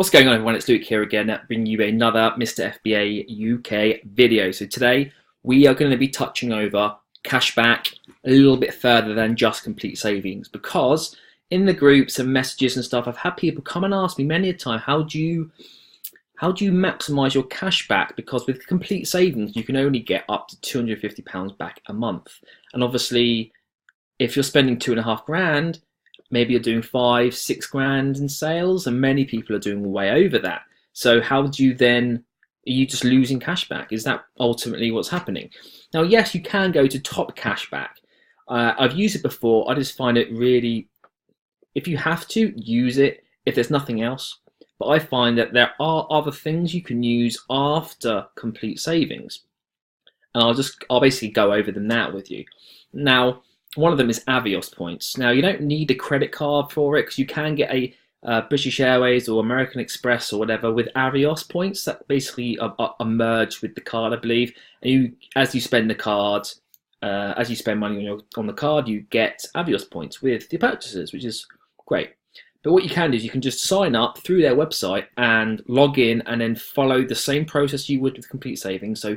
What's going on, everyone? It's Luke here again, bringing you another Mr. FBA UK video. So today we are going to be touching over cashback a little bit further than just complete savings, because in the groups and messages and stuff, I've had people come and ask me many a time, how do you maximize your cashback? Because with complete savings, you can only get up to £250 back a month. And obviously, if you're spending £2,500, maybe you're doing 5-6 grand in sales, and many people are doing way over that. So how do you then, are you just losing cashback? Is that ultimately what's happening? Now, yes, you can go to top cashback. I've used it before. I just find it really, if you have to, use it if there's nothing else. But I find that there are other things you can use after complete savings. And I'll basically go over them now with you. Now, one of them is Avios points. Now, you don't need a credit card for it, because you can get a British Airways or American Express or whatever with Avios points that basically are merged with the card, I believe. And as you spend the card, as you spend money on the card, you get Avios points with your purchases, which is great. But what you can do is you can just sign up through their website and log in, and then follow the same process you would with complete savings. So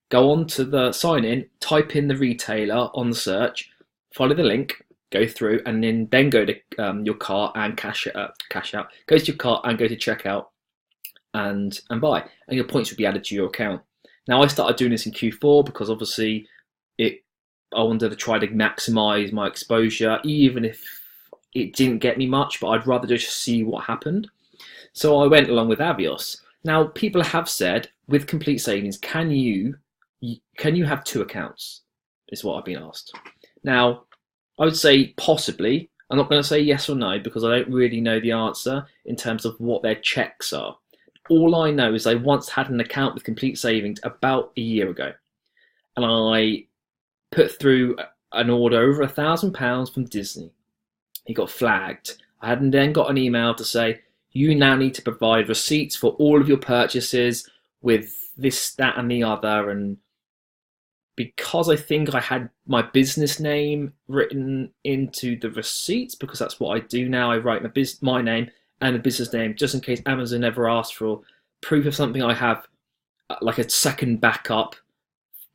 go on to the sign in, type in the retailer on the search, follow the link, go through, and then go to your cart and cash out. Go to your cart and go to checkout and buy, and your points will be added to your account. Now, I started doing this in Q4 because obviously I wanted to try to maximize my exposure, even if it didn't get me much, but I'd rather just see what happened. So I went along with Avios. Now, people have said, with complete savings, can you have two accounts? Is what I've been asked. Now, I would say possibly. I'm not going to say yes or no, because I don't really know the answer in terms of what their checks are. All I know is I once had an account with complete savings about a year ago, and I put through an order over £1,000 from Disney. It got flagged. I hadn't then got an email to say, you now need to provide receipts for all of your purchases with this, that, and the other. And because I think I had my business name written into the receipts, because that's what I do now. I write my name and the business name, just in case Amazon ever asks for proof of something. I have like a second backup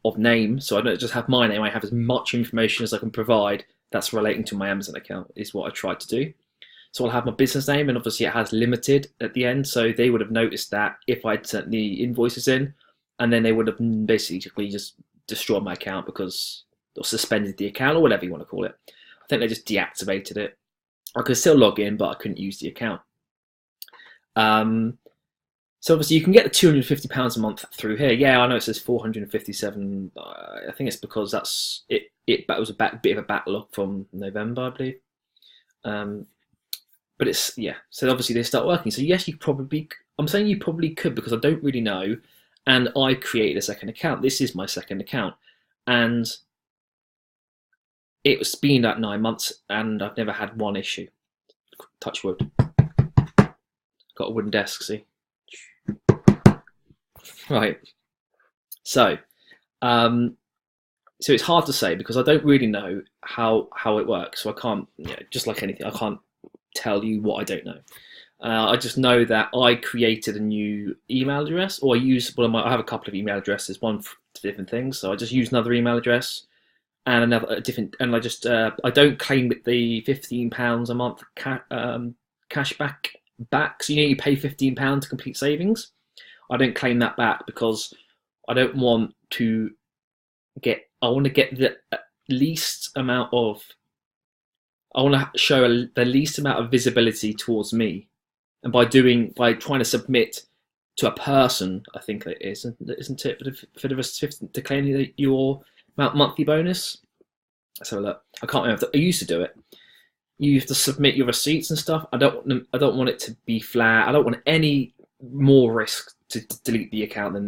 of name, so I don't just have my name. I have as much information as I can provide that's relating to my Amazon account, is what I tried to do. So I'll have my business name, and obviously it has limited at the end, so they would have noticed that if I'd sent the invoices in, and then they would have basically just destroyed my account, because, or suspended the account, or whatever you want to call it. I think they just deactivated it. I could still log in, but I couldn't use the account. So obviously you can get the £250 a month through here. Yeah, I know it says 457. I think it's because that's it. It was a bit of a backlog from November, I believe. But it's, yeah. So obviously they start working. So yes, I'm saying you probably could, because I don't really know. And I created a second account. This is my second account, and it's been about 9 months, and I've never had one issue. Touch wood. Got a wooden desk, see? Right. So it's hard to say, because I don't really know how it works. So I can't, just like anything, I can't tell you what I don't know. I just know that I created a new email address, or I have a couple of email addresses, one for different things. So I just use another email address and another different, and I don't claim the £15 a month cashback back. So you pay £15 to complete savings. I don't claim that back, because I don't want to I want to get the least amount of, I want to show the least amount of visibility towards me. And by trying to submit to a person, I think it is, isn't it, for the rest to claim your monthly bonus? Let's have a look. I can't remember. I used to do it. You have to submit your receipts and stuff. I don't want it to be flat. I don't want any more risk to delete the account than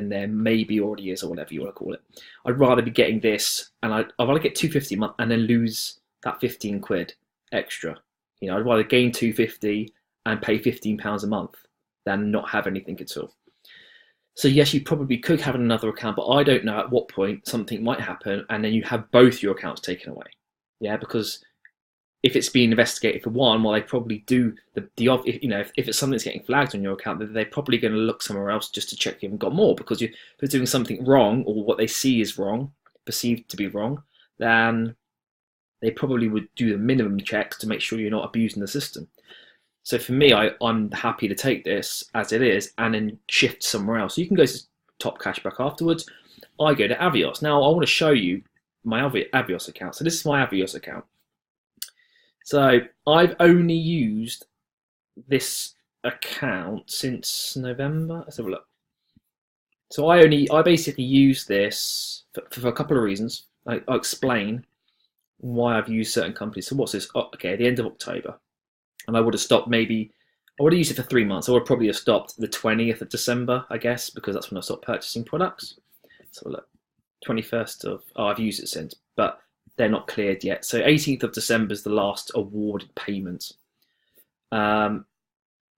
there maybe already is, or whatever you want to call it. I'd rather be getting this, and I'd rather get £250 a month and then lose that 15 quid extra. I'd rather gain £250 and pay £15 a month than not have anything at all. So yes, you probably could have another account, but I don't know at what point something might happen, and then you have both your accounts taken away. Yeah, because if it's being investigated for one, well, they probably do you know, if it's something that's getting flagged on your account, then they're probably going to look somewhere else just to check you haven't got more, because if you're doing something wrong, or what they see is wrong, perceived to be wrong, then they probably would do the minimum checks to make sure you're not abusing the system. So for me, I'm happy to take this as it is and then shift somewhere else. So you can go to Top Cashback afterwards. I go to Avios. Now I want to show you my Avios account. So this is my Avios account. So I've only used this account since November. Let's have a look. So I basically use this for a couple of reasons. I'll explain why I've used certain companies. So what's this? Oh, okay, the end of October. And I would have stopped I would have used it for 3 months. I would probably have stopped the 20th of December, I guess, because that's when I stopped purchasing products. So look, 21st of, I've used it since, but they're not cleared yet. So 18th of December is the last awarded payment. And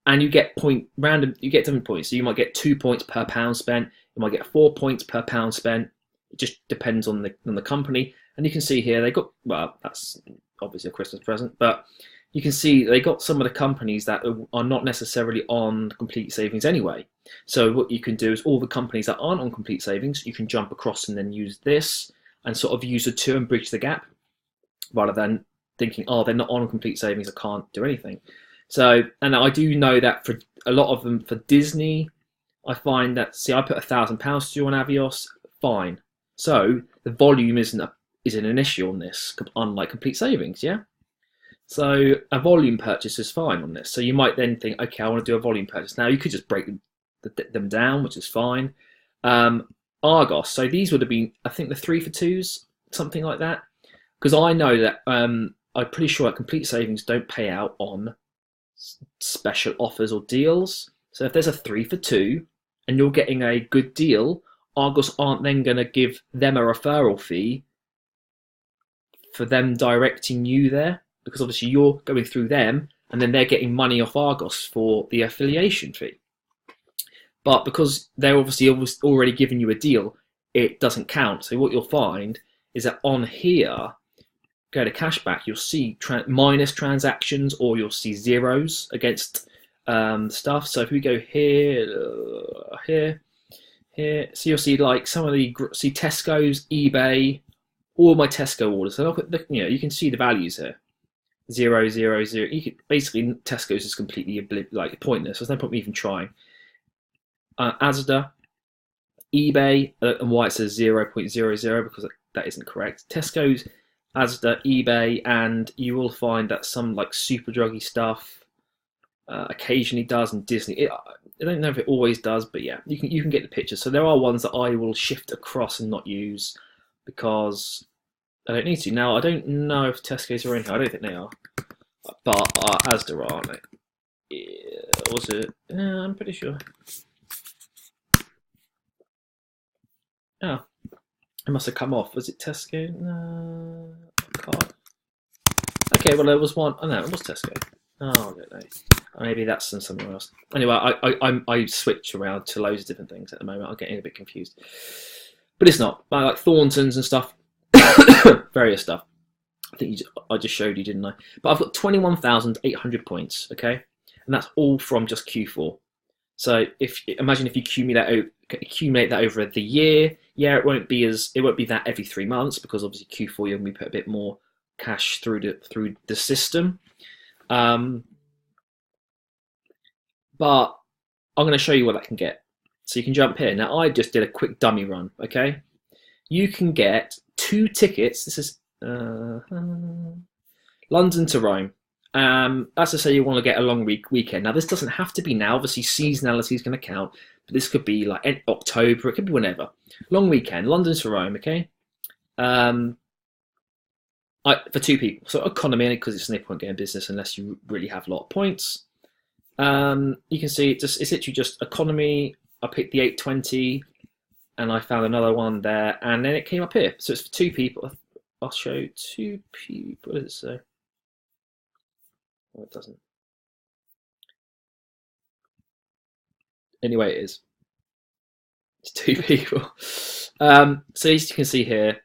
you get different points. So you might get 2 points per pound spent. You might get 4 points per pound spent. It just depends on the company. And you can see here, they got, well, that's obviously a Christmas present, but you can see they got some of the companies that are not necessarily on complete savings anyway. So what you can do is all the companies that aren't on complete savings, you can jump across and then use this and sort of use the two and bridge the gap, rather than thinking, oh, they're not on complete savings, I can't do anything. So, and I do know that for a lot of them, for Disney, I find that, see, I put £1,000 to do on Avios, fine. So the volume isn't an issue on this, unlike complete savings, yeah? So a volume purchase is fine on this. So you might then think, okay, I want to do a volume purchase. Now you could just break them down, which is fine. Argos, so these would have been, I think, the 3 for 2s, something like that. Because I know that I'm pretty sure that complete savings don't pay out on special offers or deals. So if there's a 3 for 2 and you're getting a good deal, Argos aren't then going to give them a referral fee for them directing you there, because obviously you're going through them and then they're getting money off Argos for the affiliation fee. But because they're obviously already giving you a deal, it doesn't count. So what you'll find is that on here, go to cashback, you'll see minus transactions, or you'll see zeros against stuff. So if we go here, so you'll see like some of see Tesco's, eBay, all my Tesco orders. So you can see the values here. 0, 0, 0. Basically, Tesco's is completely pointless. There's no point in even trying. Asda, eBay, and why it says 0.00, because that isn't correct. Tesco's, Asda, eBay, and you will find that some like super druggy stuff occasionally does, and Disney. I don't know if it always does, but yeah, you can get the picture. So there are ones that I will shift across and not use because I don't need to. Now I don't know if Tesco's are in here. I don't think they are, but Asda are, aren't they? Yeah, was it? I'm pretty sure. Oh, it must have come off. Was it Tesco? No, I can't. Okay, well there was one. Oh no, it was Tesco. Oh, I don't know. Maybe that's somewhere else. Anyway, I switch around to loads of different things at the moment. I'm getting a bit confused, but it's not. Like Thornton's and stuff, various stuff. I think I just showed you, didn't I? But I've got 21,800 points. Okay, and that's all from just Q4. So imagine if you accumulate that over the year. Yeah, it won't be that every 3 months, because obviously Q4 you're going to put a bit more cash through the system. But I'm going to show you what that can get. So you can jump here. Now I just did a quick dummy run. Okay, you can get 2 tickets. This is London to Rome. That's to say you want to get a long weekend. Now this doesn't have to be now. Obviously seasonality is going to count. But this could be like October. It could be whenever. Long weekend, London to Rome. Okay. For 2 people. So economy, because it's no point getting business unless you really have a lot of points. You can see it's literally just economy. I picked the 820 and I found another one there, and then it came up here. So it's for 2 people. I'll show 2 people. What does it say? Oh, it doesn't. Anyway, it is. It's 2 people. So as you can see here,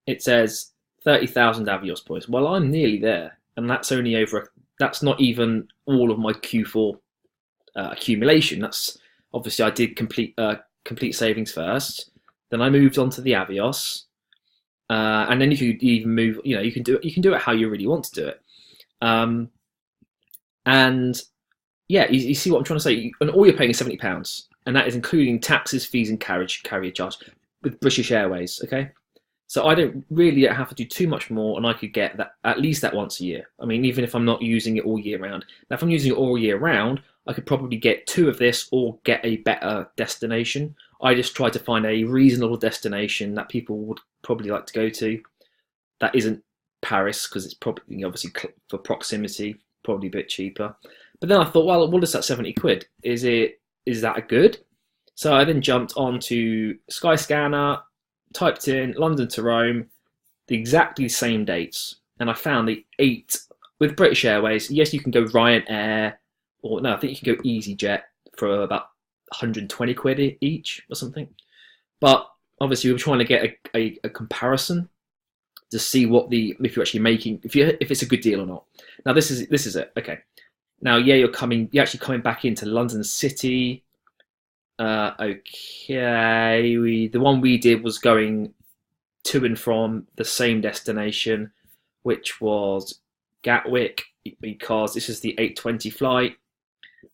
it says 30,000 Avios points. Well, I'm nearly there. and that's only over. That's not even all of my Q4 accumulation. That's obviously I did complete savings first, then I moved on to the Avios, and then you could even move. You can do it how you really want to do it, and yeah, you see what I'm trying to say. And all you're paying is £70, and that is including taxes, fees, and carrier charge with British Airways. Okay. So I don't really have to do too much more, and I could get that at least that once a year. I mean, even if I'm not using it all year round. Now, if I'm using it all year round, I could probably get 2 of this or get a better destination. I just try to find a reasonable destination that people would probably like to go to. That isn't Paris, because it's probably obviously for proximity, probably a bit cheaper. But then I thought, well, what is that 70 quid? Is that good? So I then jumped onto Skyscanner, typed in London to Rome, the exactly same dates, and I found the 8 with British Airways. Yes, you can go Ryanair, or no, I think you can go EasyJet for about 120 quid each or something. But obviously, we were trying to get a comparison to see if you're actually making if it's a good deal or not. Now this is it. Okay. Now you're actually coming back into London City. Okay, the one we did was going to and from the same destination, which was Gatwick, because this is the 8:20 flight,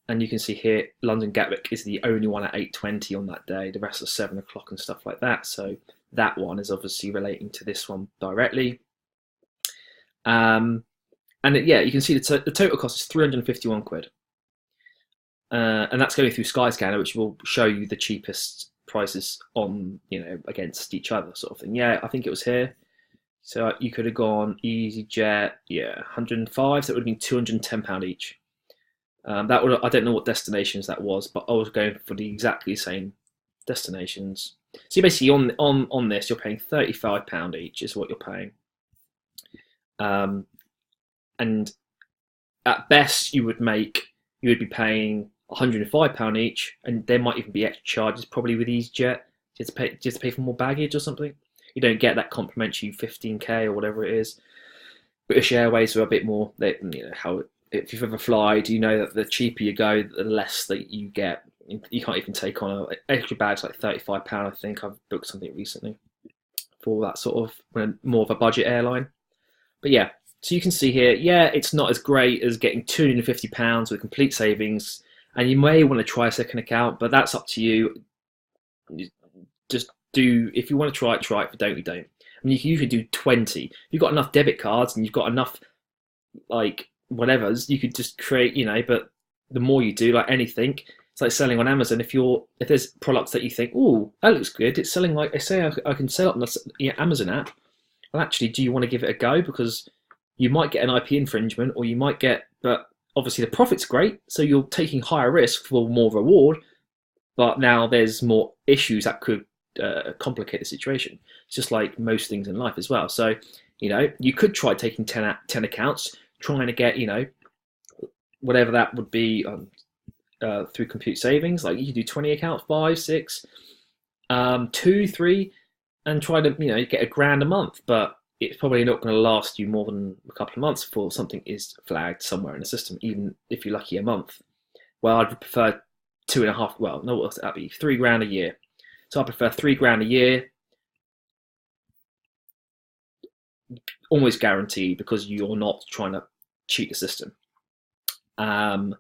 and you can see here London Gatwick is the only one at 8:20 on that day. The rest are 7 o'clock and stuff like that. So that one is obviously relating to this one directly. And you can see the total cost is 351 quid. And that's going through Skyscanner, which will show you the cheapest prices on, against each other, sort of thing. Yeah, I think it was here. So you could have gone EasyJet, 105. So it would have been £210 each. I don't know what destinations that was, but I was going for the exactly same destinations. So basically on this, you're paying £35 each is what you're paying. And at best, you would be paying £105 each, and there might even be extra charges probably with EasyJet. Just to pay for more baggage or something. You don't get that complimentary 15k or whatever it is. British Airways are a bit more. If you've ever flied, you know that the cheaper you go, the less that you get. You can't even take on an extra bag's like £35. I think I've booked something recently for that sort of more of a budget airline. But yeah, so you can see here, it's not as great as getting £250 with complete savings. And you may want to try a second account, but that's up to you. Just if you want to try it. If you don't, you don't. I mean, you could do 20. If you've got enough debit cards and you've got enough, like, whatevers, you could just create, but the more you do, like anything, it's like selling on Amazon. If there's products that you think, oh, that looks good, it's selling like, I say I can sell it on the Amazon app. Well, actually, do you want to give it a go? Because you might get an IP infringement, or you might but obviously the profit's great, so you're taking higher risk for more reward, but now there's more issues that could complicate the situation. It's just like most things in life as well. So, you could try taking 10 accounts, trying to get, whatever that would be through compute savings. Like you could do 20 accounts, 5, 6, 2, 3, and try to, get £1,000 a month, but it's probably not going to last you more than a couple of months before something is flagged somewhere in the system, even if you're lucky a month. Well, I'd prefer 2.5, well, no, what would that be? £3,000 a year. So I prefer £3,000 a year, almost guaranteed, because you're not trying to cheat the system. And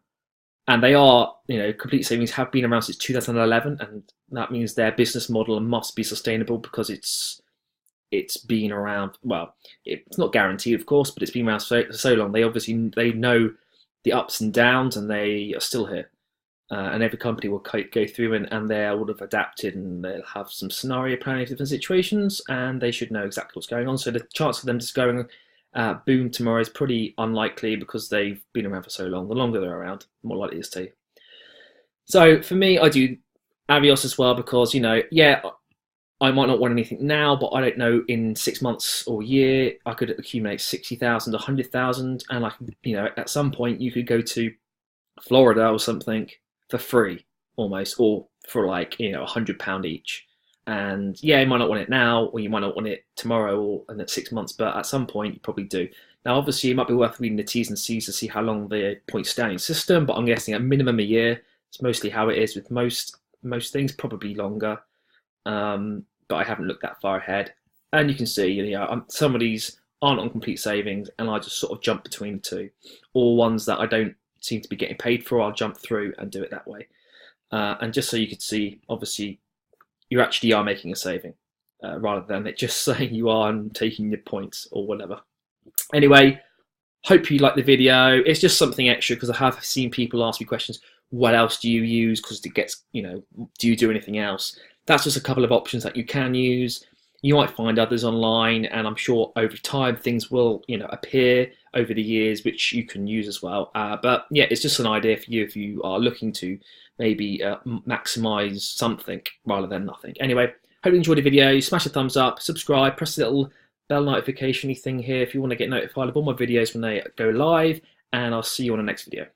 they are, complete savings have been around since 2011, and that means their business model must be sustainable because it's been around. Well, it's not guaranteed, of course, but it's been around so long. They know the ups and downs, and they are still here. And every company will go through and they would have adapted, and they'll have some scenario planning for different situations, and they should know exactly what's going on. So the chance of them just going boom tomorrow is pretty unlikely, because they've been around for so long. The longer they're around, the more likely it is to. So for me, I do Avios as well, because I might not want anything now, but I don't know, in 6 months or a year, I could accumulate 60,000, 100,000, and at some point you could go to Florida or something for free, almost, or for like, £100 each. And you might not want it now, or you might not want it tomorrow or in 6 months, but at some point you probably do. Now, obviously, it might be worth reading the T's and C's to see how long the points stay in your system, but I'm guessing at minimum a year. It's mostly how it is with most things, probably longer. But I haven't looked that far ahead. And you can see, you know, some of these aren't on complete savings, and I just sort of jump between the two. Or ones that I don't seem to be getting paid for, I'll jump through and do it that way. And just so you could see, obviously, you actually are making a saving, rather than it just saying you are and taking your points or whatever. Anyway, hope you like the video. It's just something extra because I have seen people ask me questions. What else do you use? Because it gets, you know, do you do anything else? That's just a couple of options that you can use. You might find others online, and I'm sure over time things will, you know, appear over the years which you can use as well. But yeah, it's just an idea for you if you are looking to maybe maximize something rather than nothing. Anyway, hope you enjoyed the video. Smash a thumbs up, subscribe, press the little bell notification thing here if you want to get notified of all my videos when they go live, and I'll see you on the next video.